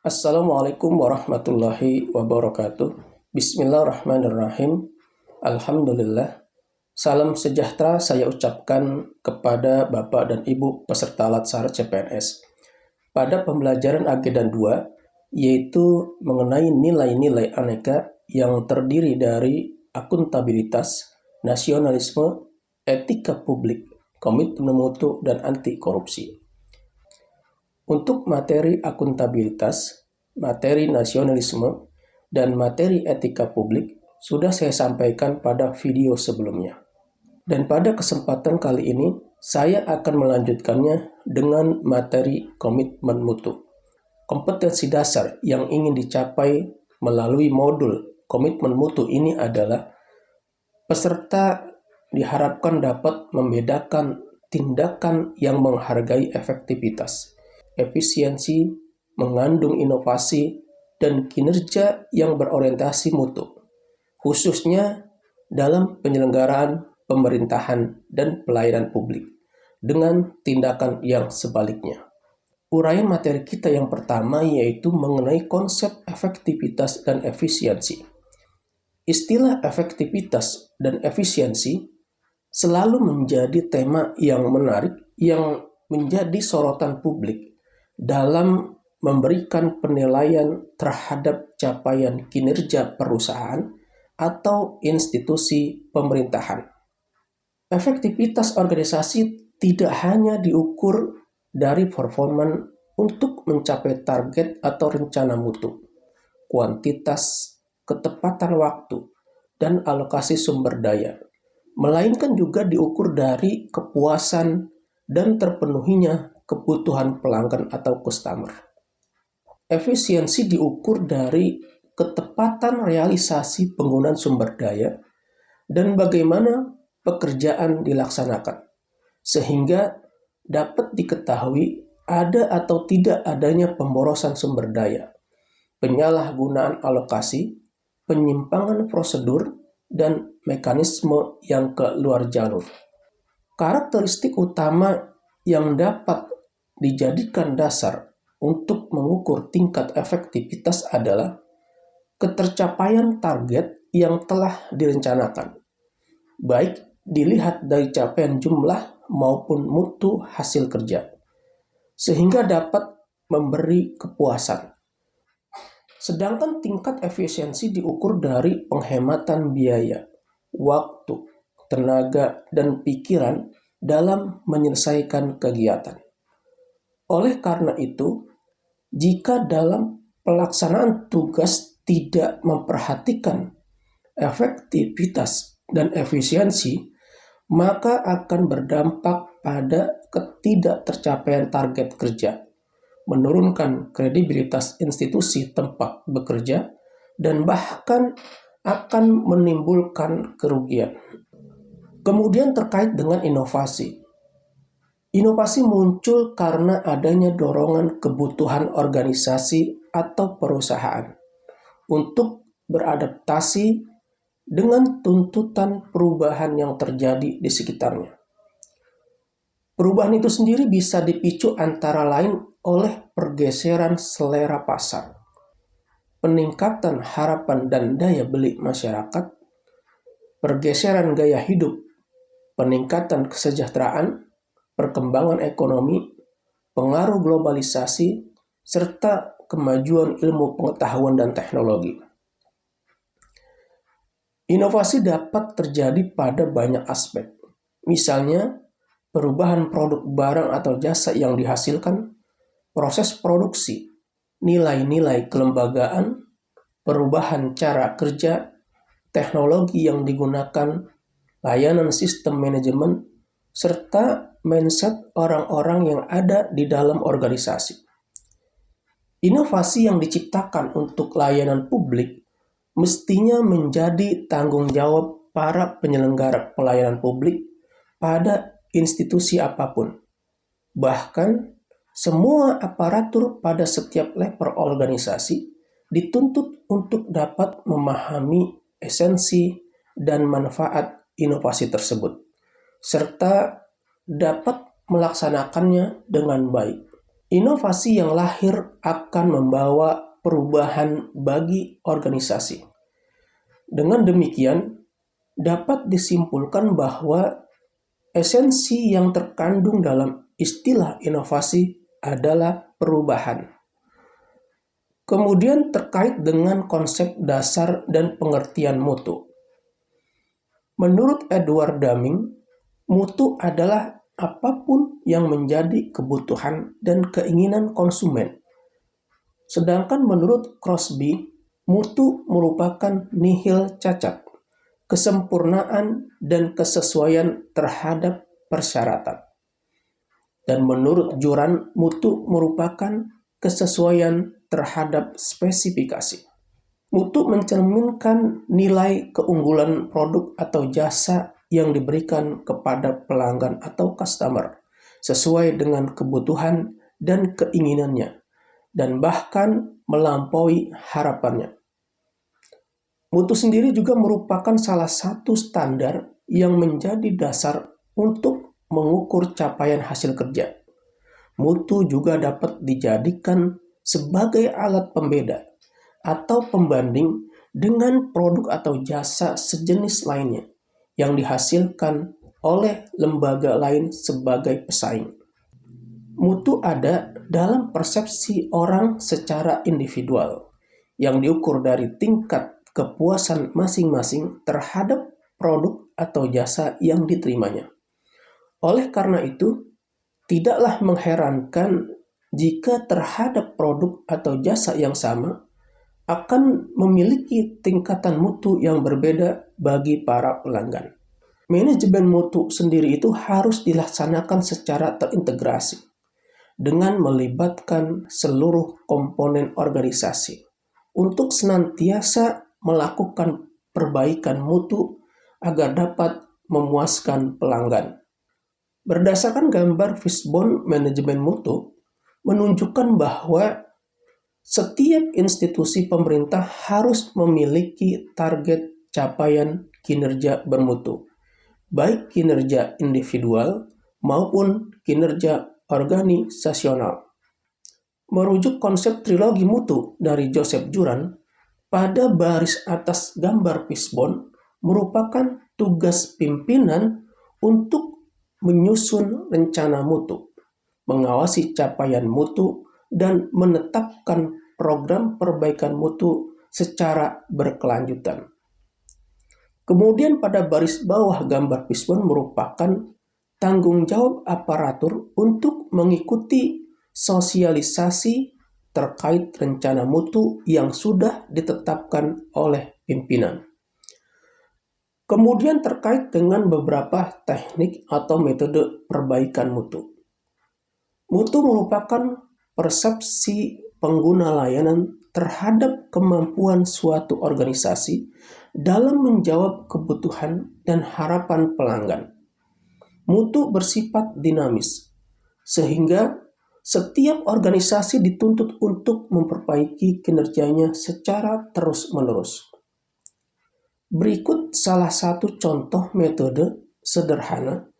Assalamualaikum warahmatullahi wabarakatuh. Bismillahirrahmanirrahim. Alhamdulillah. Salam sejahtera saya ucapkan kepada Bapak dan Ibu peserta Latsar CPNS. Pada pembelajaran agenda 2, yaitu mengenai nilai-nilai aneka yang terdiri dari akuntabilitas, nasionalisme, etika publik, komitmen mutu, dan anti korupsi. Untuk materi akuntabilitas, materi nasionalisme, dan materi etika publik sudah saya sampaikan pada video sebelumnya. Dan pada kesempatan kali ini, saya akan melanjutkannya dengan materi komitmen mutu. Kompetensi dasar yang ingin dicapai melalui modul komitmen mutu ini adalah peserta diharapkan dapat membedakan tindakan yang menghargai efektivitas, efisiensi, mengandung inovasi, dan kinerja yang berorientasi mutu, khususnya dalam penyelenggaraan pemerintahan dan pelayanan publik, dengan tindakan yang sebaliknya. Uraian materi kita yang pertama yaitu mengenai konsep efektivitas dan efisiensi. Istilah efektivitas dan efisiensi selalu menjadi tema yang menarik yang menjadi sorotan publik dalam memberikan penilaian terhadap capaian kinerja perusahaan atau institusi pemerintahan. Efektivitas organisasi tidak hanya diukur dari performa untuk mencapai target atau rencana mutu, kuantitas, ketepatan waktu, dan alokasi sumber daya, melainkan juga diukur dari kepuasan dan terpenuhinya kebutuhan pelanggan atau customer. Efisiensi diukur dari ketepatan realisasi penggunaan sumber daya dan bagaimana pekerjaan dilaksanakan, sehingga dapat diketahui ada atau tidak adanya pemborosan sumber daya, penyalahgunaan alokasi, penyimpangan prosedur, dan mekanisme yang keluar jalur. Karakteristik utama yang dapat dijadikan dasar untuk mengukur tingkat efektivitas adalah ketercapaian target yang telah direncanakan, baik dilihat dari capaian jumlah maupun mutu hasil kerja, sehingga dapat memberi kepuasan. Sedangkan tingkat efisiensi diukur dari penghematan biaya, waktu, tenaga, dan pikiran dalam menyelesaikan kegiatan. Oleh karena itu, jika dalam pelaksanaan tugas tidak memperhatikan efektivitas dan efisiensi, maka akan berdampak pada ketidaktercapaian target kerja, menurunkan kredibilitas institusi tempat bekerja, dan bahkan akan menimbulkan kerugian. Kemudian terkait dengan inovasi. Inovasi muncul karena adanya dorongan kebutuhan organisasi atau perusahaan untuk beradaptasi dengan tuntutan perubahan yang terjadi di sekitarnya. Perubahan itu sendiri bisa dipicu antara lain oleh pergeseran selera pasar, peningkatan harapan dan daya beli masyarakat, pergeseran gaya hidup, peningkatan kesejahteraan, perkembangan ekonomi, pengaruh globalisasi, serta kemajuan ilmu pengetahuan dan teknologi. Inovasi dapat terjadi pada banyak aspek. Misalnya, perubahan produk barang atau jasa yang dihasilkan, proses produksi, nilai-nilai kelembagaan, perubahan cara kerja, teknologi yang digunakan, layanan sistem manajemen, serta mindset orang-orang yang ada di dalam organisasi. Inovasi yang diciptakan untuk layanan publik mestinya menjadi tanggung jawab para penyelenggara pelayanan publik pada institusi apapun. Bahkan, semua aparatur pada setiap level organisasi dituntut untuk dapat memahami esensi dan manfaat inovasi tersebut, serta dapat melaksanakannya dengan baik. Inovasi yang lahir akan membawa perubahan bagi organisasi. Dengan demikian, dapat disimpulkan bahwa esensi yang terkandung dalam istilah inovasi adalah perubahan. Kemudian terkait dengan konsep dasar dan pengertian mutu. Menurut Edward Deming, mutu adalah apapun yang menjadi kebutuhan dan keinginan konsumen. Sedangkan menurut Crosby, mutu merupakan nihil cacat, kesempurnaan dan kesesuaian terhadap persyaratan. Dan menurut Juran, mutu merupakan kesesuaian terhadap spesifikasi. Mutu mencerminkan nilai keunggulan produk atau jasa yang diberikan kepada pelanggan atau customer sesuai dengan kebutuhan dan keinginannya, dan bahkan melampaui harapannya. Mutu sendiri juga merupakan salah satu standar yang menjadi dasar untuk mengukur capaian hasil kerja. Mutu juga dapat dijadikan sebagai alat pembeda atau pembanding dengan produk atau jasa sejenis lainnya yang dihasilkan oleh lembaga lain sebagai pesaing. Mutu ada dalam persepsi orang secara individual yang diukur dari tingkat kepuasan masing-masing terhadap produk atau jasa yang diterimanya. Oleh karena itu, tidaklah mengherankan jika terhadap produk atau jasa yang sama akan memiliki tingkatan mutu yang berbeda bagi para pelanggan. Manajemen mutu sendiri itu harus dilaksanakan secara terintegrasi dengan melibatkan seluruh komponen organisasi untuk senantiasa melakukan perbaikan mutu agar dapat memuaskan pelanggan. Berdasarkan gambar fishbone manajemen mutu menunjukkan bahwa setiap institusi pemerintah harus memiliki target capaian kinerja bermutu, baik kinerja individual maupun kinerja organisasional. Merujuk konsep trilogi mutu dari Joseph Juran, pada baris atas gambar fishbone merupakan tugas pimpinan untuk menyusun rencana mutu, mengawasi capaian mutu, dan menetapkan program perbaikan mutu secara berkelanjutan. Kemudian pada baris bawah gambar fishbone merupakan tanggung jawab aparatur untuk mengikuti sosialisasi terkait rencana mutu yang sudah ditetapkan oleh pimpinan. Kemudian terkait dengan beberapa teknik atau metode perbaikan mutu. Mutu merupakan persepsi pengguna layanan terhadap kemampuan suatu organisasi dalam menjawab kebutuhan dan harapan pelanggan. Mutu bersifat dinamis, sehingga setiap organisasi dituntut untuk memperbaiki kinerjanya secara terus-menerus. Berikut salah satu contoh metode sederhana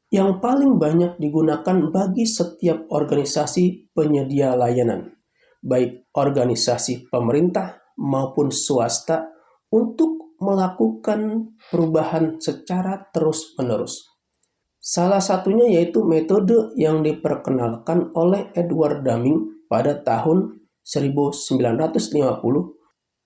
yang paling banyak digunakan bagi setiap organisasi penyedia layanan, baik organisasi pemerintah maupun swasta, untuk melakukan perubahan secara terus-menerus. Salah satunya yaitu metode yang diperkenalkan oleh Edward Deming pada tahun 1950.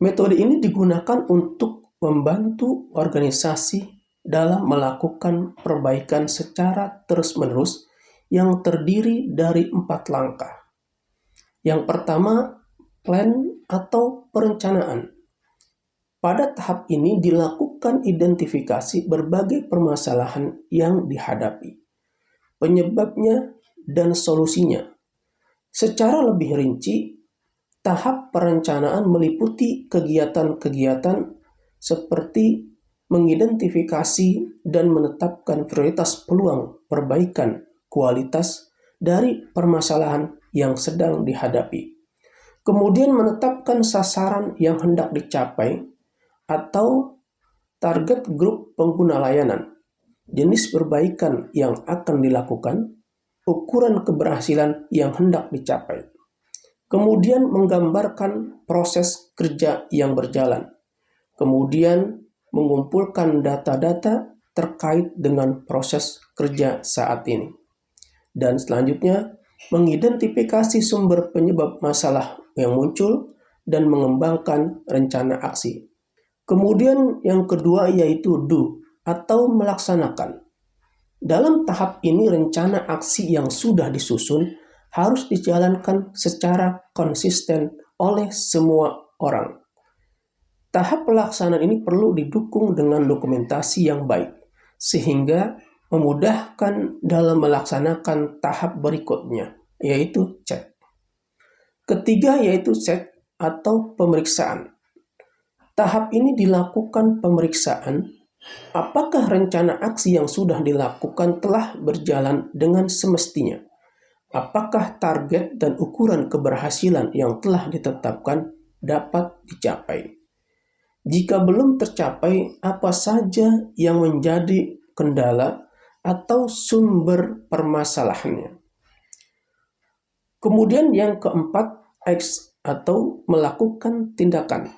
Metode ini digunakan untuk membantu organisasi dalam melakukan perbaikan secara terus-menerus yang terdiri dari 4 langkah. Yang pertama, plan atau perencanaan. Pada tahap ini dilakukan identifikasi berbagai permasalahan yang dihadapi, penyebabnya, dan solusinya. Secara lebih rinci, tahap perencanaan meliputi kegiatan-kegiatan seperti mengidentifikasi dan menetapkan prioritas peluang perbaikan kualitas dari permasalahan yang sedang dihadapi. Kemudian menetapkan sasaran yang hendak dicapai atau target grup pengguna layanan, jenis perbaikan yang akan dilakukan, ukuran keberhasilan yang hendak dicapai. Kemudian menggambarkan proses kerja yang berjalan. Kemudian mengumpulkan data-data terkait dengan proses kerja saat ini. Dan selanjutnya mengidentifikasi sumber penyebab masalah yang muncul dan mengembangkan rencana aksi. Kemudian yang kedua yaitu do atau melaksanakan. Dalam tahap ini rencana aksi yang sudah disusun harus dijalankan secara konsisten oleh semua orang. Tahap pelaksanaan ini perlu didukung dengan dokumentasi yang baik, sehingga memudahkan dalam melaksanakan tahap berikutnya, yaitu cek. Ketiga yaitu cek atau pemeriksaan. Tahap ini dilakukan pemeriksaan apakah rencana aksi yang sudah dilakukan telah berjalan dengan semestinya. Apakah target dan ukuran keberhasilan yang telah ditetapkan dapat dicapai. Jika belum tercapai, apa saja yang menjadi kendala atau sumber permasalahannya. Kemudian yang keempat, X atau melakukan tindakan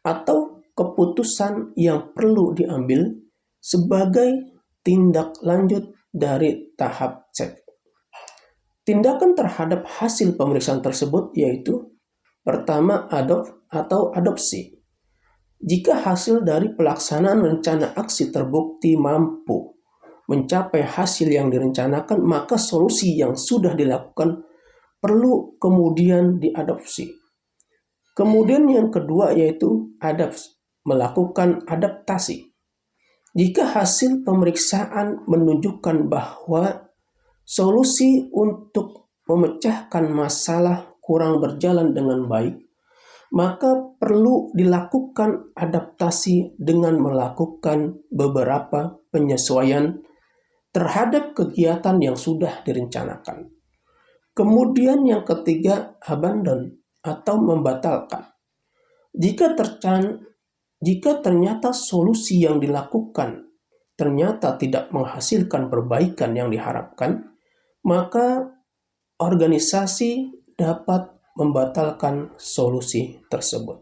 atau keputusan yang perlu diambil sebagai tindak lanjut dari tahap cek. Tindakan terhadap hasil pemeriksaan tersebut yaitu pertama, adopsi. Jika hasil dari pelaksanaan rencana aksi terbukti mampu mencapai hasil yang direncanakan, maka solusi yang sudah dilakukan perlu kemudian diadopsi. Kemudian yang kedua yaitu melakukan adaptasi. Jika hasil pemeriksaan menunjukkan bahwa solusi untuk memecahkan masalah kurang berjalan dengan baik, maka perlu dilakukan adaptasi dengan melakukan beberapa penyesuaian terhadap kegiatan yang sudah direncanakan. Kemudian yang ketiga, abandon atau membatalkan. Jika ternyata solusi yang dilakukan ternyata tidak menghasilkan perbaikan yang diharapkan, maka organisasi dapat membatalkan solusi tersebut.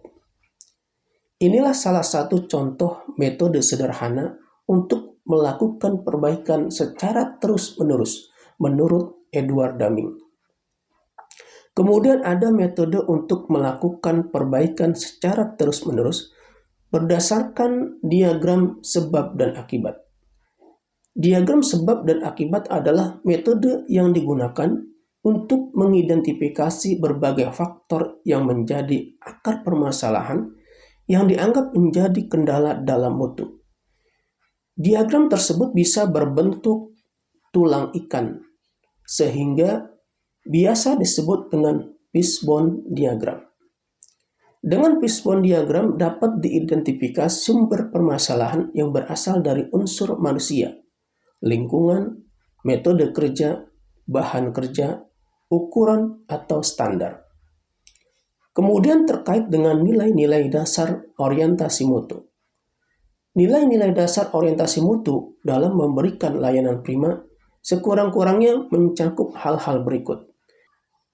Inilah salah satu contoh metode sederhana untuk melakukan perbaikan secara terus-menerus menurut Edward Deming. Kemudian ada metode untuk melakukan perbaikan secara terus-menerus berdasarkan diagram sebab dan akibat. Diagram sebab dan akibat adalah metode yang digunakan untuk mengidentifikasi berbagai faktor yang menjadi akar permasalahan yang dianggap menjadi kendala dalam mutu. Diagram tersebut bisa berbentuk tulang ikan, sehingga biasa disebut dengan fishbone diagram. Dengan fishbone diagram dapat diidentifikasi sumber permasalahan yang berasal dari unsur manusia, lingkungan, metode kerja, bahan kerja, ukuran atau standar. Kemudian terkait dengan nilai-nilai dasar orientasi mutu. Nilai-nilai dasar orientasi mutu dalam memberikan layanan prima sekurang-kurangnya mencakup hal-hal berikut.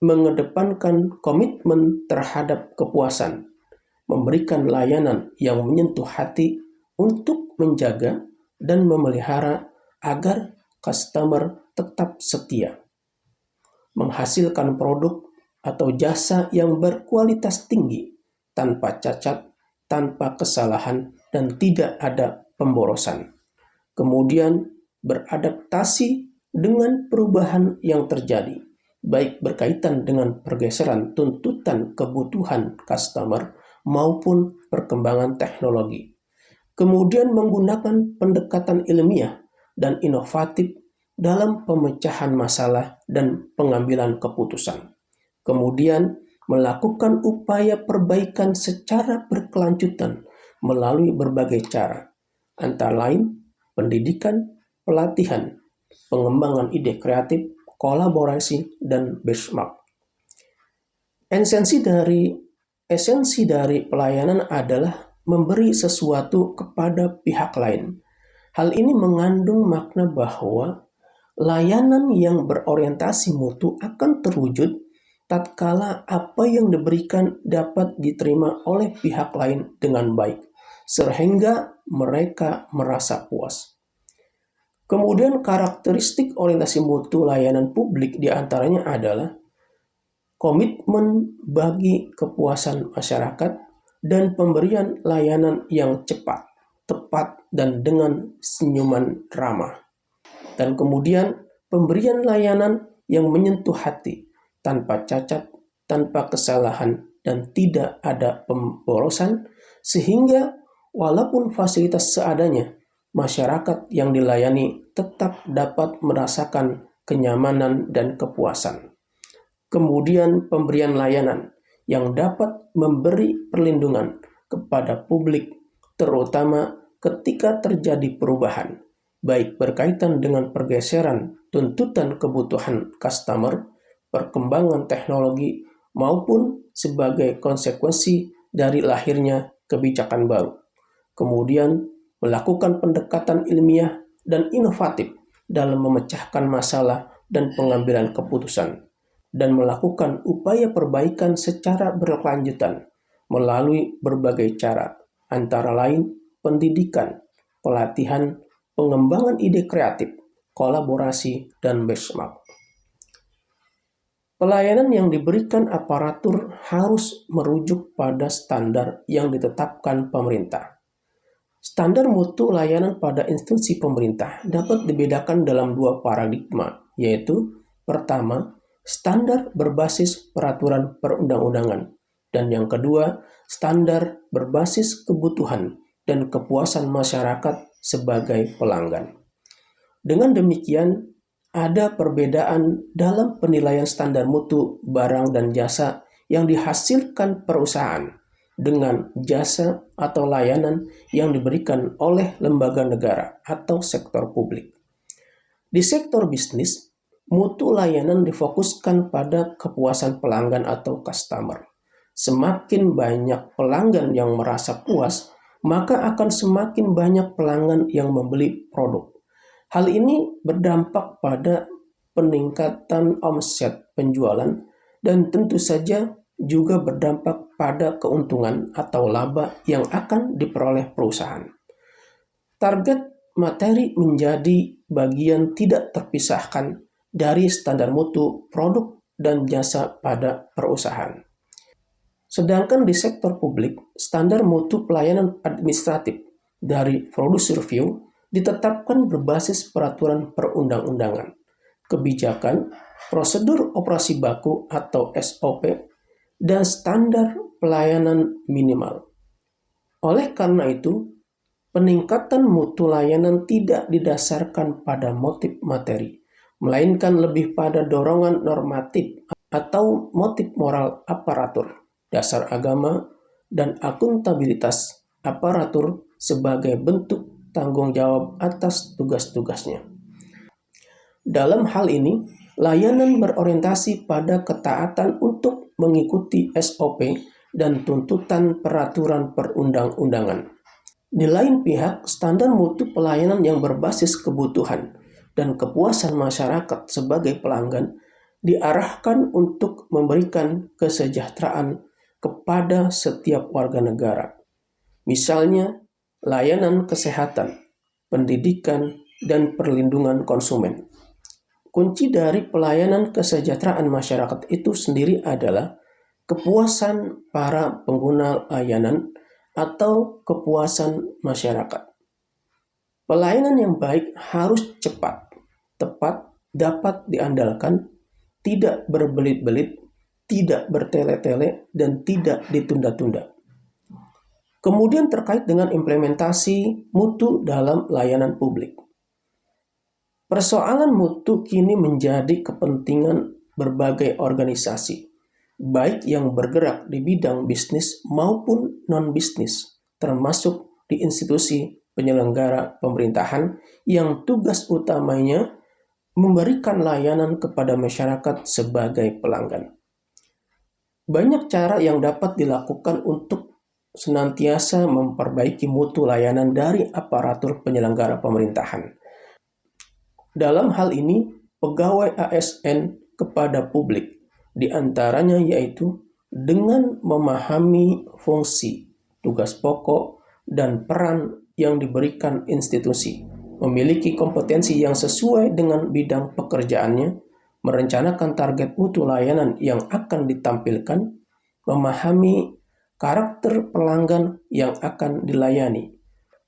Mengedepankan komitmen terhadap kepuasan, memberikan layanan yang menyentuh hati untuk menjaga dan memelihara agar customer tetap setia, menghasilkan produk atau jasa yang berkualitas tinggi, tanpa cacat, tanpa kesalahan, dan tidak ada pemborosan. Kemudian beradaptasi dengan perubahan yang terjadi, baik berkaitan dengan pergeseran tuntutan kebutuhan customer maupun perkembangan teknologi. Kemudian menggunakan pendekatan ilmiah dan inovatif dalam pemecahan masalah dan pengambilan keputusan. Kemudian melakukan upaya perbaikan secara berkelanjutan melalui berbagai cara, antara lain pendidikan, pelatihan, pengembangan ide kreatif, kolaborasi, dan benchmark. Esensi dari pelayanan adalah memberi sesuatu kepada pihak lain. Hal ini mengandung makna bahwa Layanan yang berorientasi mutu akan terwujud tatkala apa yang diberikan dapat diterima oleh pihak lain dengan baik, sehingga mereka merasa puas. Kemudian karakteristik orientasi mutu layanan publik diantaranya adalah komitmen bagi kepuasan masyarakat dan pemberian layanan yang cepat, tepat, dan dengan senyuman ramah. Dan kemudian pemberian layanan yang menyentuh hati, tanpa cacat, tanpa kesalahan, dan tidak ada pemborosan, sehingga walaupun fasilitas seadanya, masyarakat yang dilayani tetap dapat merasakan kenyamanan dan kepuasan. Kemudian pemberian layanan yang dapat memberi perlindungan kepada publik, terutama ketika terjadi perubahan, baik berkaitan dengan pergeseran tuntutan kebutuhan customer, perkembangan teknologi, maupun sebagai konsekuensi dari lahirnya kebijakan baru. Kemudian melakukan pendekatan ilmiah dan inovatif dalam memecahkan masalah dan pengambilan keputusan, dan melakukan upaya perbaikan secara berkelanjutan melalui berbagai cara, antara lain pendidikan, pelatihan, pengembangan ide kreatif, kolaborasi, dan benchmark. Pelayanan yang diberikan aparatur harus merujuk pada standar yang ditetapkan pemerintah. Standar mutu layanan pada institusi pemerintah dapat dibedakan dalam dua paradigma, yaitu pertama, standar berbasis peraturan perundang-undangan, dan yang kedua, standar berbasis kebutuhan dan kepuasan masyarakat sebagai pelanggan. Dengan demikian, ada perbedaan dalam penilaian standar mutu barang dan jasa yang dihasilkan perusahaan dengan jasa atau layanan yang diberikan oleh lembaga negara atau sektor publik. Di sektor bisnis, mutu layanan difokuskan pada kepuasan pelanggan atau customer. Semakin banyak pelanggan yang merasa puas, maka akan semakin banyak pelanggan yang membeli produk. Hal ini berdampak pada peningkatan omset penjualan dan tentu saja juga berdampak pada keuntungan atau laba yang akan diperoleh perusahaan. Target materi menjadi bagian tidak terpisahkan dari standar mutu produk dan jasa pada perusahaan. Sedangkan di sektor publik, standar mutu pelayanan administratif dari Producer Review ditetapkan berbasis peraturan perundang-undangan, kebijakan, prosedur operasi baku atau SOP, dan standar pelayanan minimal. Oleh karena itu, peningkatan mutu layanan tidak didasarkan pada motif materi, melainkan lebih pada dorongan normatif atau motif moral aparatur, dasar agama, dan akuntabilitas aparatur sebagai bentuk tanggung jawab atas tugas-tugasnya. Dalam hal ini, layanan berorientasi pada ketaatan untuk mengikuti SOP dan tuntutan peraturan perundang-undangan. Di lain pihak, standar mutu pelayanan yang berbasis kebutuhan dan kepuasan masyarakat sebagai pelanggan diarahkan untuk memberikan kesejahteraan kepada setiap warga negara. Misalnya, layanan kesehatan, pendidikan, dan perlindungan konsumen. Kunci dari pelayanan kesejahteraan masyarakat itu sendiri adalah kepuasan para pengguna layanan atau kepuasan masyarakat. Pelayanan yang baik harus cepat, tepat, dapat diandalkan, tidak berbelit-belit, tidak bertele-tele, dan tidak ditunda-tunda. Kemudian terkait dengan implementasi mutu dalam layanan publik. Persoalan mutu kini menjadi kepentingan berbagai organisasi, baik yang bergerak di bidang bisnis maupun non-bisnis, termasuk di institusi penyelenggara pemerintahan yang tugas utamanya memberikan layanan kepada masyarakat sebagai pelanggan. Banyak cara yang dapat dilakukan untuk senantiasa memperbaiki mutu layanan dari aparatur penyelenggara pemerintahan. Dalam hal ini, pegawai ASN kepada publik, di antaranya yaitu dengan memahami fungsi, tugas pokok, dan peran yang diberikan institusi, memiliki kompetensi yang sesuai dengan bidang pekerjaannya, merencanakan target mutu layanan yang akan ditampilkan, memahami karakter pelanggan yang akan dilayani,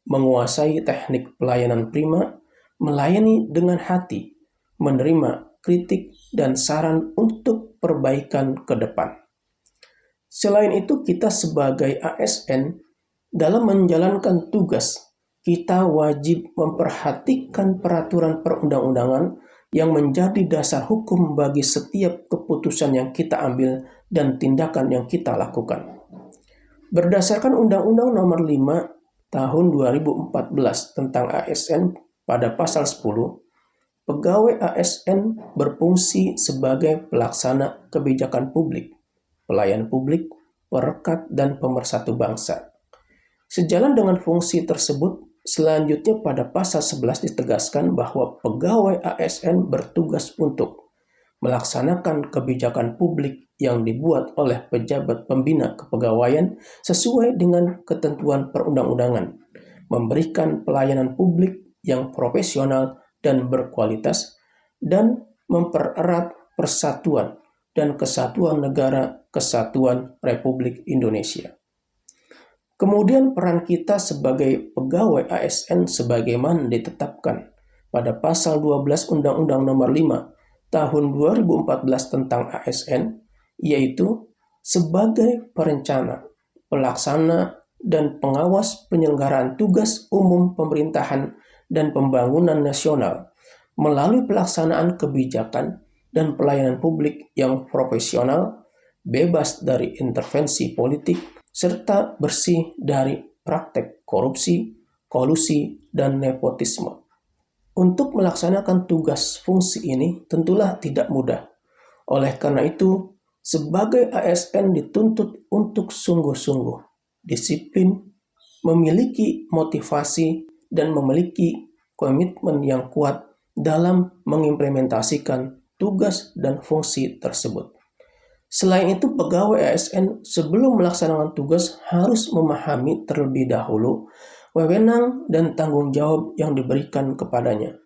menguasai teknik pelayanan prima, melayani dengan hati, menerima kritik dan saran untuk perbaikan ke depan. Selain itu, kita sebagai ASN dalam menjalankan tugas, kita wajib memperhatikan peraturan perundang-undangan yang menjadi dasar hukum bagi setiap keputusan yang kita ambil dan tindakan yang kita lakukan. Berdasarkan Undang-Undang Nomor 5 Tahun 2014 tentang ASN pada pasal 10, pegawai ASN berfungsi sebagai pelaksana kebijakan publik, pelayan publik, perekat, dan pemersatu bangsa. Sejalan dengan fungsi tersebut, selanjutnya pada pasal 11 ditegaskan bahwa pegawai ASN bertugas untuk melaksanakan kebijakan publik yang dibuat oleh pejabat pembina kepegawaian sesuai dengan ketentuan perundang-undangan, memberikan pelayanan publik yang profesional dan berkualitas, dan mempererat persatuan dan kesatuan negara kesatuan Republik Indonesia. Kemudian peran kita sebagai pegawai ASN sebagaimana ditetapkan pada pasal 12 Undang-Undang Nomor 5 Tahun 2014 tentang ASN, yaitu sebagai perencana, pelaksana, dan pengawas penyelenggaraan tugas umum pemerintahan dan pembangunan nasional melalui pelaksanaan kebijakan dan pelayanan publik yang profesional, bebas dari intervensi politik, serta bersih dari praktek korupsi, kolusi, dan nepotisme. Untuk melaksanakan tugas fungsi ini tentulah tidak mudah. Oleh karena itu, sebagai ASN dituntut untuk sungguh-sungguh, disiplin, memiliki motivasi, dan memiliki komitmen yang kuat dalam mengimplementasikan tugas dan fungsi tersebut. Selain itu, pegawai ASN sebelum melaksanakan tugas harus memahami terlebih dahulu wewenang dan tanggung jawab yang diberikan kepadanya.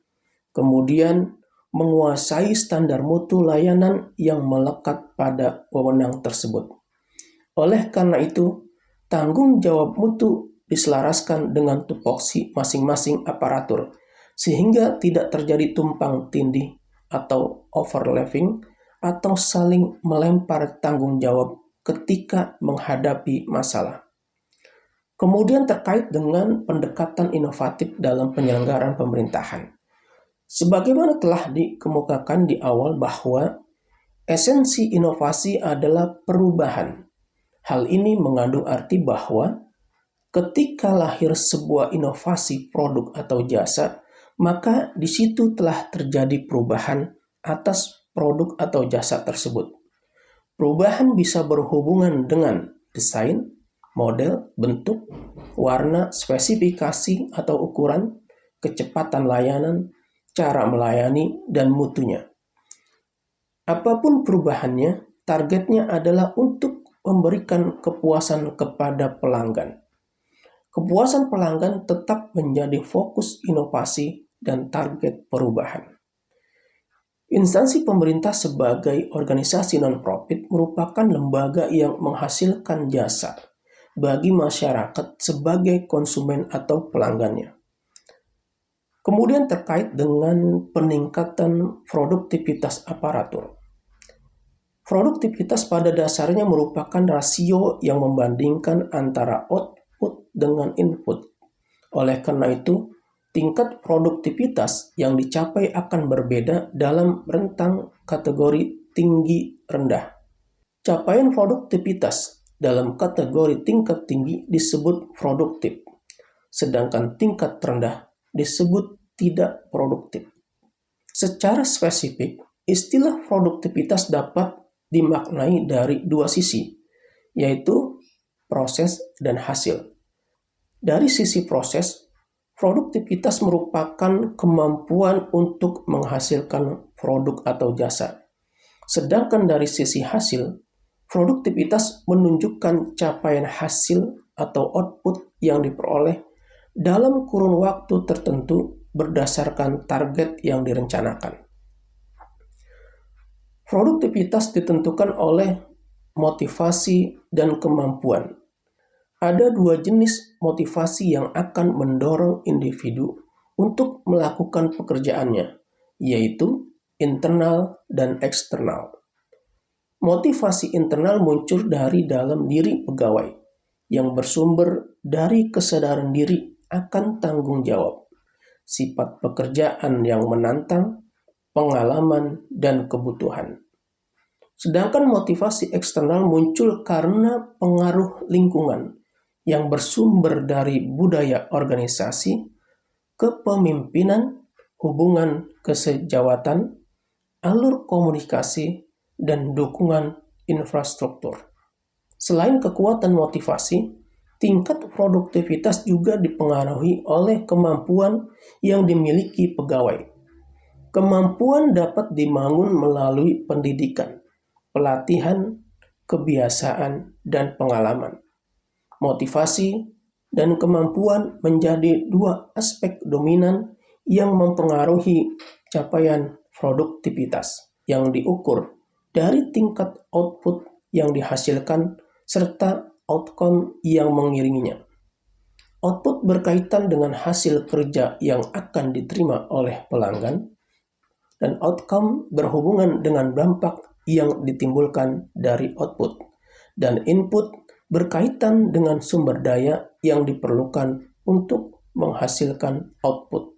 Kemudian, menguasai standar mutu layanan yang melekat pada wewenang tersebut. Oleh karena itu, tanggung jawab mutu diselaraskan dengan tupoksi masing-masing aparatur, sehingga tidak terjadi tumpang tindih atau overlapping atau saling melempar tanggung jawab ketika menghadapi masalah. Kemudian terkait dengan pendekatan inovatif dalam penyelenggaraan pemerintahan. Sebagaimana telah dikemukakan di awal bahwa esensi inovasi adalah perubahan. Hal ini mengandung arti bahwa ketika lahir sebuah inovasi produk atau jasa, maka di situ telah terjadi perubahan atas produk atau jasa tersebut. Perubahan bisa berhubungan dengan desain, model, bentuk, warna, spesifikasi atau ukuran, kecepatan layanan, cara melayani, dan mutunya. Apapun perubahannya, targetnya adalah untuk memberikan kepuasan kepada pelanggan. Kepuasan pelanggan tetap menjadi fokus inovasi dan target perubahan. Instansi pemerintah sebagai organisasi non-profit merupakan lembaga yang menghasilkan jasa bagi masyarakat sebagai konsumen atau pelanggannya. Kemudian terkait dengan peningkatan produktivitas aparatur. Produktivitas pada dasarnya merupakan rasio yang membandingkan antara output dengan input. Oleh karena itu, tingkat produktivitas yang dicapai akan berbeda dalam rentang kategori tinggi rendah. Capaian produktivitas dalam kategori tingkat tinggi disebut produktif, sedangkan tingkat rendah disebut tidak produktif. Secara spesifik, istilah produktivitas dapat dimaknai dari dua sisi, yaitu proses dan hasil. Dari sisi proses, Produktivitas merupakan kemampuan untuk menghasilkan produk atau jasa. Sedangkan dari sisi hasil, produktivitas menunjukkan capaian hasil atau output yang diperoleh dalam kurun waktu tertentu berdasarkan target yang direncanakan. Produktivitas ditentukan oleh motivasi dan kemampuan. Ada dua jenis motivasi yang akan mendorong individu untuk melakukan pekerjaannya, yaitu internal dan eksternal. Motivasi internal muncul dari dalam diri pegawai, yang bersumber dari kesadaran diri akan tanggung jawab, sifat pekerjaan yang menantang, pengalaman, dan kebutuhan. Sedangkan motivasi eksternal muncul karena pengaruh lingkungan yang bersumber dari budaya organisasi, kepemimpinan, hubungan kesejawatan, alur komunikasi, dan dukungan infrastruktur. Selain kekuatan motivasi, tingkat produktivitas juga dipengaruhi oleh kemampuan yang dimiliki pegawai. Kemampuan dapat dibangun melalui pendidikan, pelatihan, kebiasaan, dan pengalaman. Motivasi dan kemampuan menjadi dua aspek dominan yang mempengaruhi capaian produktivitas yang diukur dari tingkat output yang dihasilkan serta outcome yang mengiringinya. Output berkaitan dengan hasil kerja yang akan diterima oleh pelanggan, dan outcome berhubungan dengan dampak yang ditimbulkan dari output, dan input berkaitan dengan sumber daya yang diperlukan untuk menghasilkan output.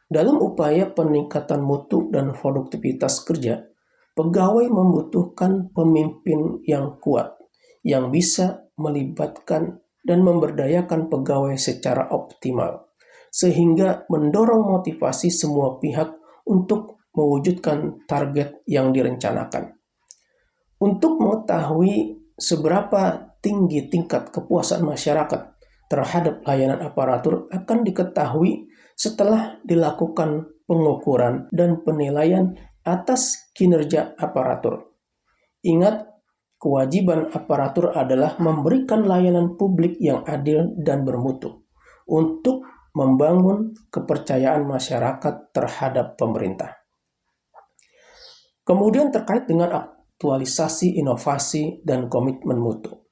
Dalam upaya peningkatan mutu dan produktivitas kerja, pegawai membutuhkan pemimpin yang kuat, yang bisa melibatkan dan memberdayakan pegawai secara optimal, sehingga mendorong motivasi semua pihak untuk mewujudkan target yang direncanakan. Untuk mengetahui seberapa tinggi tingkat kepuasan masyarakat terhadap layanan aparatur akan diketahui setelah dilakukan pengukuran dan penilaian atas kinerja aparatur. Ingat, kewajiban aparatur adalah memberikan layanan publik yang adil dan bermutu untuk membangun kepercayaan masyarakat terhadap pemerintah. Kemudian terkait dengan aktualisasi, inovasi, dan komitmen mutu.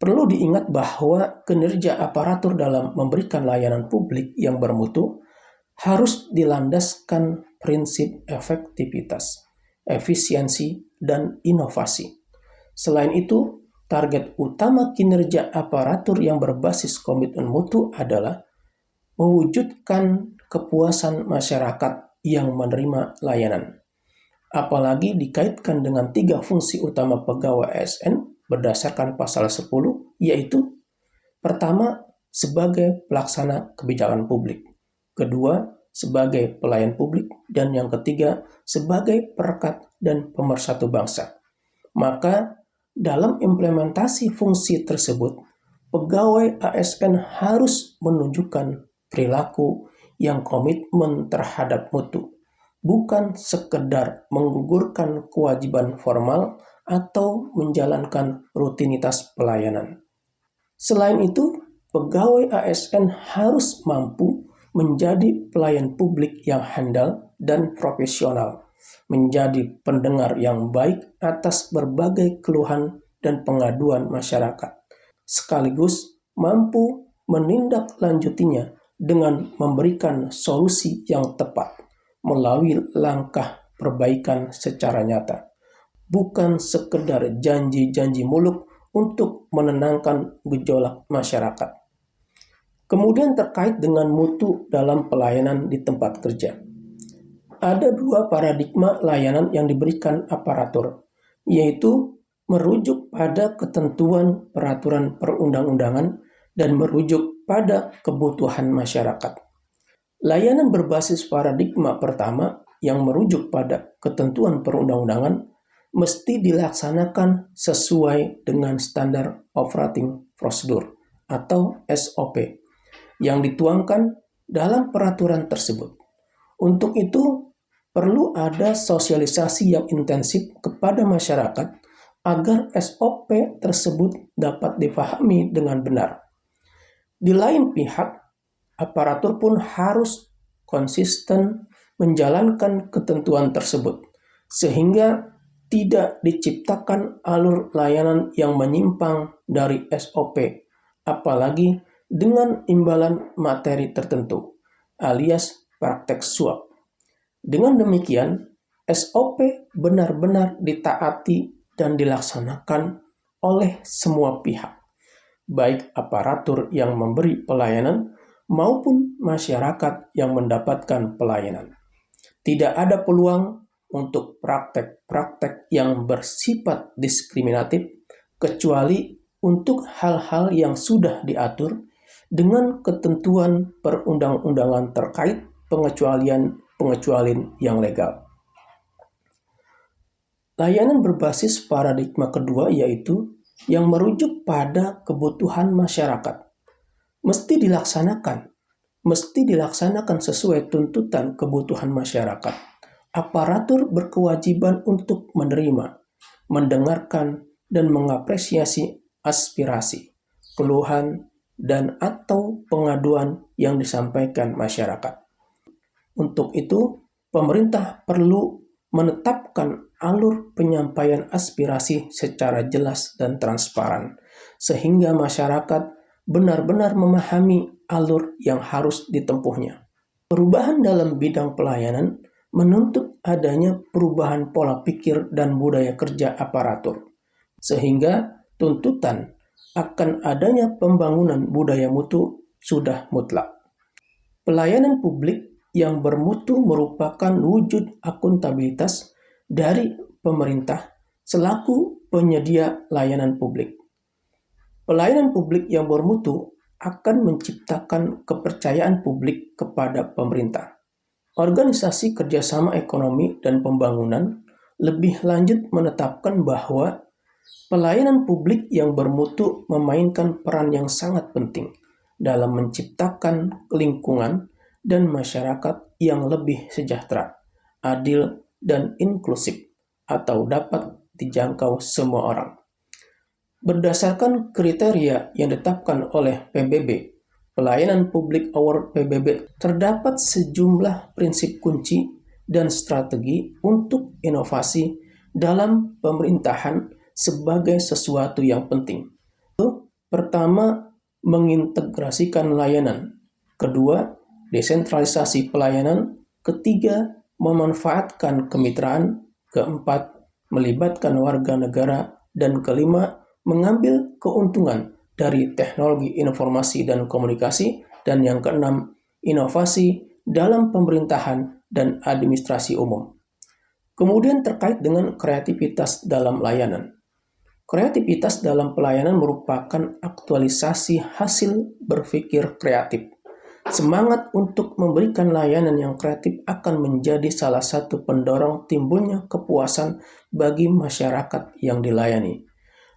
Perlu diingat bahwa kinerja aparatur dalam memberikan layanan publik yang bermutu harus dilandaskan prinsip efektivitas, efisiensi, dan inovasi. Selain itu, target utama kinerja aparatur yang berbasis komitmen mutu adalah mewujudkan kepuasan masyarakat yang menerima layanan. Apalagi dikaitkan dengan 3 fungsi utama pegawai ASN berdasarkan pasal 10, yaitu pertama, sebagai pelaksana kebijakan publik, kedua, sebagai pelayan publik, dan yang ketiga, sebagai perekat dan pemersatu bangsa. Maka, dalam implementasi fungsi tersebut, pegawai ASN harus menunjukkan perilaku yang komitmen terhadap mutu, bukan sekedar menggugurkan kewajiban formal atau menjalankan rutinitas pelayanan. Selain itu, pegawai ASN harus mampu menjadi pelayan publik yang handal dan profesional, menjadi pendengar yang baik atas berbagai keluhan dan pengaduan masyarakat, sekaligus mampu menindaklanjutinya dengan memberikan solusi yang tepat melalui langkah perbaikan secara nyata, bukan sekedar janji-janji muluk untuk menenangkan gejolak masyarakat. Kemudian terkait dengan mutu dalam pelayanan di tempat kerja. Ada 2 paradigma layanan yang diberikan aparatur, yaitu merujuk pada ketentuan peraturan perundang-undangan dan merujuk pada kebutuhan masyarakat. Layanan berbasis paradigma pertama yang merujuk pada ketentuan perundang-undangan mesti dilaksanakan sesuai dengan standar operating procedure atau SOP yang dituangkan dalam peraturan tersebut. Untuk itu, perlu ada sosialisasi yang intensif kepada masyarakat agar SOP tersebut dapat dipahami dengan benar. Di lain pihak, aparatur pun harus konsisten menjalankan ketentuan tersebut, sehingga tidak diciptakan alur layanan yang menyimpang dari SOP, apalagi dengan imbalan materi tertentu, alias praktek suap. Dengan demikian, SOP benar-benar ditaati dan dilaksanakan oleh semua pihak, baik aparatur yang memberi pelayanan maupun masyarakat yang mendapatkan pelayanan. Tidak ada peluang untuk praktek-praktek yang bersifat diskriminatif kecuali untuk hal-hal yang sudah diatur dengan ketentuan perundang-undangan terkait pengecualian yang legal. Layanan berbasis paradigma kedua yaitu yang merujuk pada kebutuhan masyarakat. Mesti dilaksanakan sesuai tuntutan kebutuhan masyarakat. Aparatur berkewajiban untuk menerima, mendengarkan, dan mengapresiasi aspirasi, keluhan, dan atau pengaduan yang disampaikan masyarakat. Untuk itu, pemerintah perlu menetapkan alur penyampaian aspirasi secara jelas dan transparan, sehingga masyarakat benar-benar memahami alur yang harus ditempuhnya. Perubahan dalam bidang pelayanan menuntut adanya perubahan pola pikir dan budaya kerja aparatur, sehingga tuntutan akan adanya pembangunan budaya mutu sudah mutlak. Pelayanan publik yang bermutu merupakan wujud akuntabilitas dari pemerintah selaku penyedia layanan publik. Pelayanan publik yang bermutu akan menciptakan kepercayaan publik kepada pemerintah. Organisasi Kerjasama Ekonomi dan Pembangunan lebih lanjut menetapkan bahwa pelayanan publik yang bermutu memainkan peran yang sangat penting dalam menciptakan lingkungan dan masyarakat yang lebih sejahtera, adil, dan inklusif, atau dapat dijangkau semua orang. Berdasarkan kriteria yang ditetapkan oleh PBB, Pelayanan Publik Award PBB, terdapat sejumlah prinsip kunci dan strategi untuk inovasi dalam pemerintahan sebagai sesuatu yang penting. Pertama, mengintegrasikan layanan. Kedua, desentralisasi pelayanan. Ketiga, memanfaatkan kemitraan. Keempat, melibatkan warga negara. Dan kelima, mengambil keuntungan dari teknologi informasi dan komunikasi. Dan yang keenam, inovasi dalam pemerintahan dan administrasi umum. Kemudian terkait dengan kreativitas dalam layanan. Kreativitas dalam pelayanan merupakan aktualisasi hasil berpikir kreatif. Semangat untuk memberikan layanan yang kreatif akan menjadi salah satu pendorong timbulnya kepuasan bagi masyarakat yang dilayani.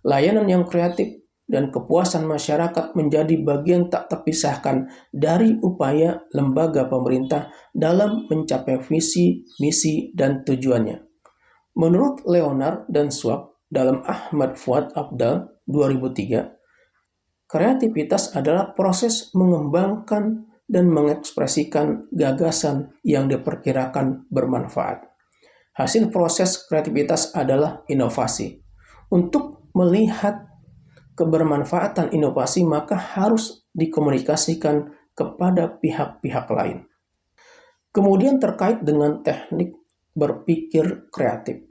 Layanan yang kreatif dan kepuasan masyarakat menjadi bagian tak terpisahkan dari upaya lembaga pemerintah dalam mencapai visi, misi, dan tujuannya. Menurut Leonard dan Schwab dalam Ahmad Fuad Abdal 2003, kreativitas adalah proses mengembangkan dan mengekspresikan gagasan yang diperkirakan bermanfaat. Hasil proses kreativitas adalah inovasi. Untuk melihat kebermanfaatan inovasi, maka harus dikomunikasikan kepada pihak-pihak lain. Kemudian terkait dengan teknik berpikir kreatif.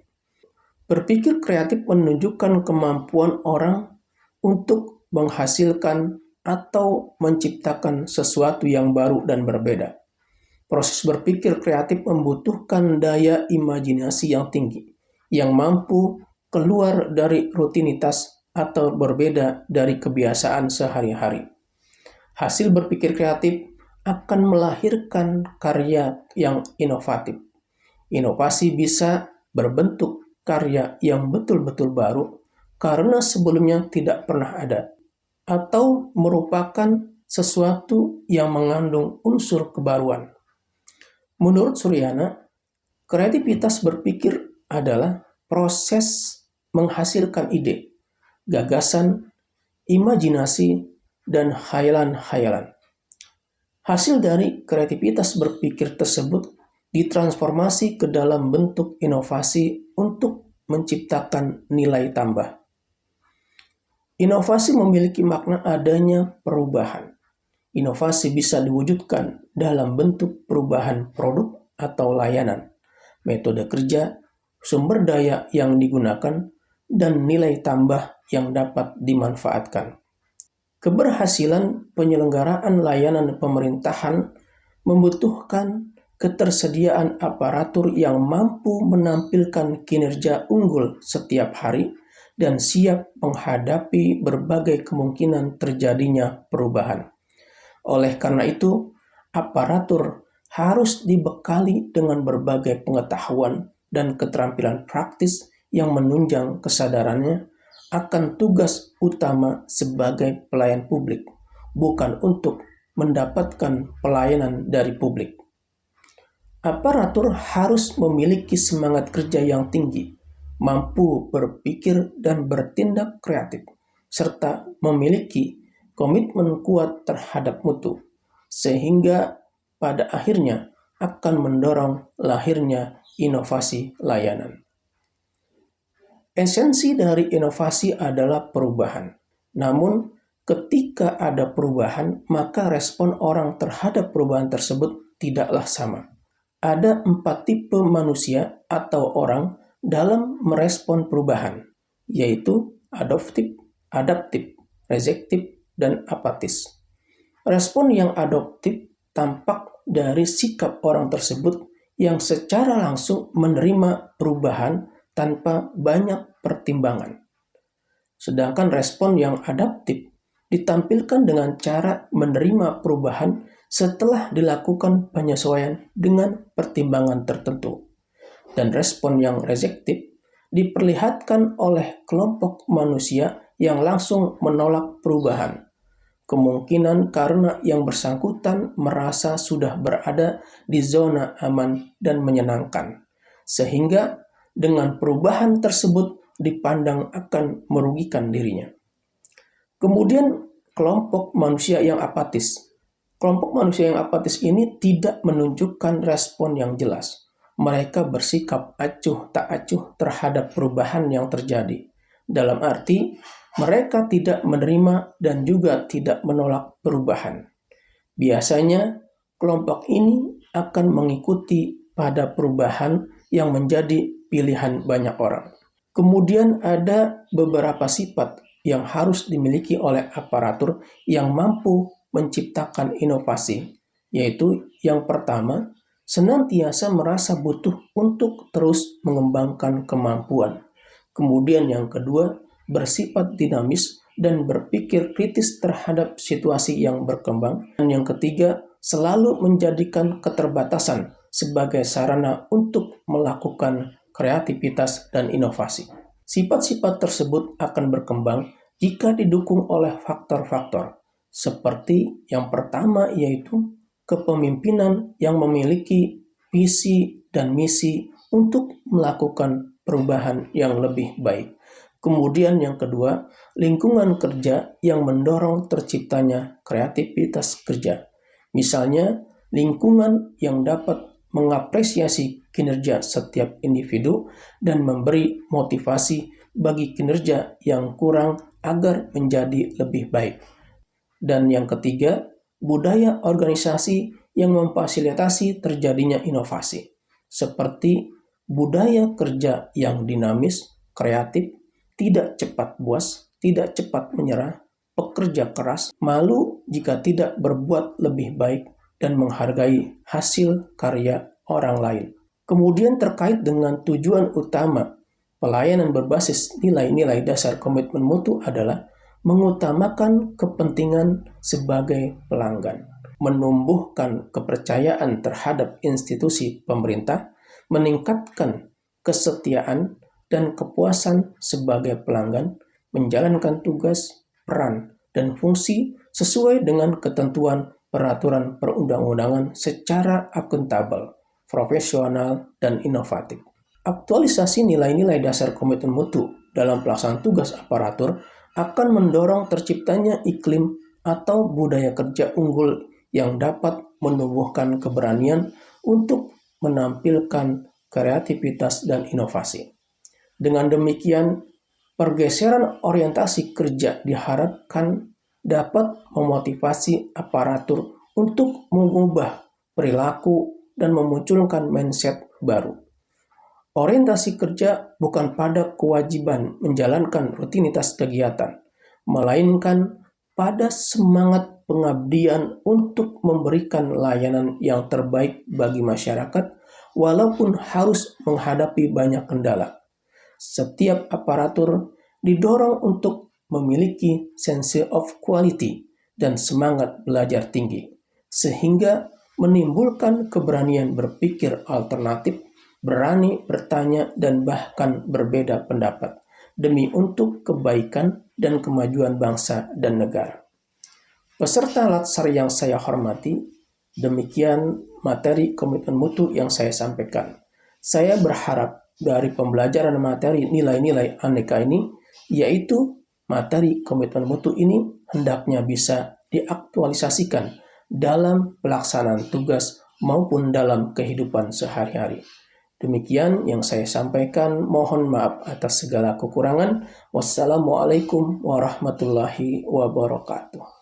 Berpikir kreatif menunjukkan kemampuan orang untuk menghasilkan atau menciptakan sesuatu yang baru dan berbeda. Proses berpikir kreatif membutuhkan daya imajinasi yang tinggi, yang mampu keluar dari rutinitas atau berbeda dari kebiasaan sehari-hari. Hasil berpikir kreatif akan melahirkan karya yang inovatif. Inovasi bisa berbentuk karya yang betul-betul baru karena sebelumnya tidak pernah ada, atau merupakan sesuatu yang mengandung unsur kebaruan. Menurut Suryana, kreativitas berpikir adalah proses menghasilkan ide, gagasan, imajinasi, dan khayalan-khayalan. Hasil dari kreativitas berpikir tersebut ditransformasi ke dalam bentuk inovasi untuk menciptakan nilai tambah. Inovasi memiliki makna adanya perubahan. Inovasi bisa diwujudkan dalam bentuk perubahan produk atau layanan, metode kerja, sumber daya yang digunakan, dan nilai tambah yang dapat dimanfaatkan. Keberhasilan penyelenggaraan layanan pemerintahan membutuhkan ketersediaan aparatur yang mampu menampilkan kinerja unggul setiap hari dan siap menghadapi berbagai kemungkinan terjadinya perubahan. Oleh karena itu, aparatur harus dibekali dengan berbagai pengetahuan dan keterampilan praktis yang menunjang kesadarannya akan tugas utama sebagai pelayan publik, bukan untuk mendapatkan pelayanan dari publik. Aparatur harus memiliki semangat kerja yang tinggi, mampu berpikir dan bertindak kreatif, serta memiliki komitmen kuat terhadap mutu, sehingga pada akhirnya akan mendorong lahirnya inovasi layanan. Esensi dari inovasi adalah perubahan. Namun, ketika ada perubahan, maka respon orang terhadap perubahan tersebut tidaklah sama. Ada 4 tipe manusia atau orang dalam merespon perubahan, yaitu adaptif, reseptif, dan apatis. Respon yang adaptif tampak dari sikap orang tersebut yang secara langsung menerima perubahan tanpa banyak pertimbangan. Sedangkan respon yang adaptif ditampilkan dengan cara menerima perubahan setelah dilakukan penyesuaian dengan pertimbangan tertentu. Dan respon yang reseptif diperlihatkan oleh kelompok manusia yang langsung menolak perubahan. Kemungkinan karena yang bersangkutan merasa sudah berada di zona aman dan menyenangkan, sehingga dengan perubahan tersebut dipandang akan merugikan dirinya. Kemudian kelompok manusia yang apatis. Kelompok manusia yang apatis ini tidak menunjukkan respon yang jelas. Mereka bersikap acuh tak acuh terhadap perubahan yang terjadi. Dalam arti, mereka tidak menerima dan juga tidak menolak perubahan. Biasanya, kelompok ini akan mengikuti pada perubahan yang menjadi pilihan banyak orang. Kemudian ada beberapa sifat yang harus dimiliki oleh aparatur yang mampu menciptakan inovasi, yaitu yang pertama, senantiasa merasa butuh untuk terus mengembangkan kemampuan. Kemudian yang kedua, bersifat dinamis dan berpikir kritis terhadap situasi yang berkembang. Dan yang ketiga, selalu menjadikan keterbatasan sebagai sarana untuk melakukan kreativitas dan inovasi. Sifat-sifat tersebut akan berkembang jika didukung oleh faktor-faktor, seperti yang pertama yaitu kepemimpinan yang memiliki visi dan misi untuk melakukan perubahan yang lebih baik. Kemudian yang kedua, lingkungan kerja yang mendorong terciptanya kreativitas kerja. Misalnya, lingkungan yang dapat mengapresiasi kinerja setiap individu dan memberi motivasi bagi kinerja yang kurang agar menjadi lebih baik. Dan yang ketiga, budaya organisasi yang memfasilitasi terjadinya inovasi, seperti budaya kerja yang dinamis, kreatif, tidak cepat puas, tidak cepat menyerah, pekerja keras, malu jika tidak berbuat lebih baik, dan menghargai hasil karya orang lain. Kemudian terkait dengan tujuan utama pelayanan berbasis nilai-nilai dasar komitmen mutu adalah mengutamakan kepentingan sebagai pelanggan, menumbuhkan kepercayaan terhadap institusi pemerintah, meningkatkan kesetiaan dan kepuasan sebagai pelanggan, menjalankan tugas, peran, dan fungsi sesuai dengan ketentuan peraturan perundang-undangan secara akuntabel, profesional, dan inovatif. Aktualisasi nilai-nilai dasar komitmen mutu dalam pelaksanaan tugas aparatur akan mendorong terciptanya iklim atau budaya kerja unggul yang dapat menumbuhkan keberanian untuk menampilkan kreativitas dan inovasi. Dengan demikian, pergeseran orientasi kerja diharapkan dapat memotivasi aparatur untuk mengubah perilaku dan memunculkan mindset baru. Orientasi kerja bukan pada kewajiban menjalankan rutinitas kegiatan, melainkan pada semangat pengabdian untuk memberikan layanan yang terbaik bagi masyarakat, walaupun harus menghadapi banyak kendala. Setiap aparatur didorong untuk memiliki sense of quality dan semangat belajar tinggi, sehingga menimbulkan keberanian berpikir alternatif, berani bertanya, dan bahkan berbeda pendapat demi untuk kebaikan dan kemajuan bangsa dan negara. Peserta Latsar yang saya hormati, demikian materi komitmen mutu yang saya sampaikan. Saya berharap dari pembelajaran materi nilai-nilai aneka ini, yaitu materi komitmen mutu ini hendaknya bisa diaktualisasikan dalam pelaksanaan tugas maupun dalam kehidupan sehari-hari. Demikian yang saya sampaikan, mohon maaf atas segala kekurangan. Wassalamualaikum warahmatullahi wabarakatuh.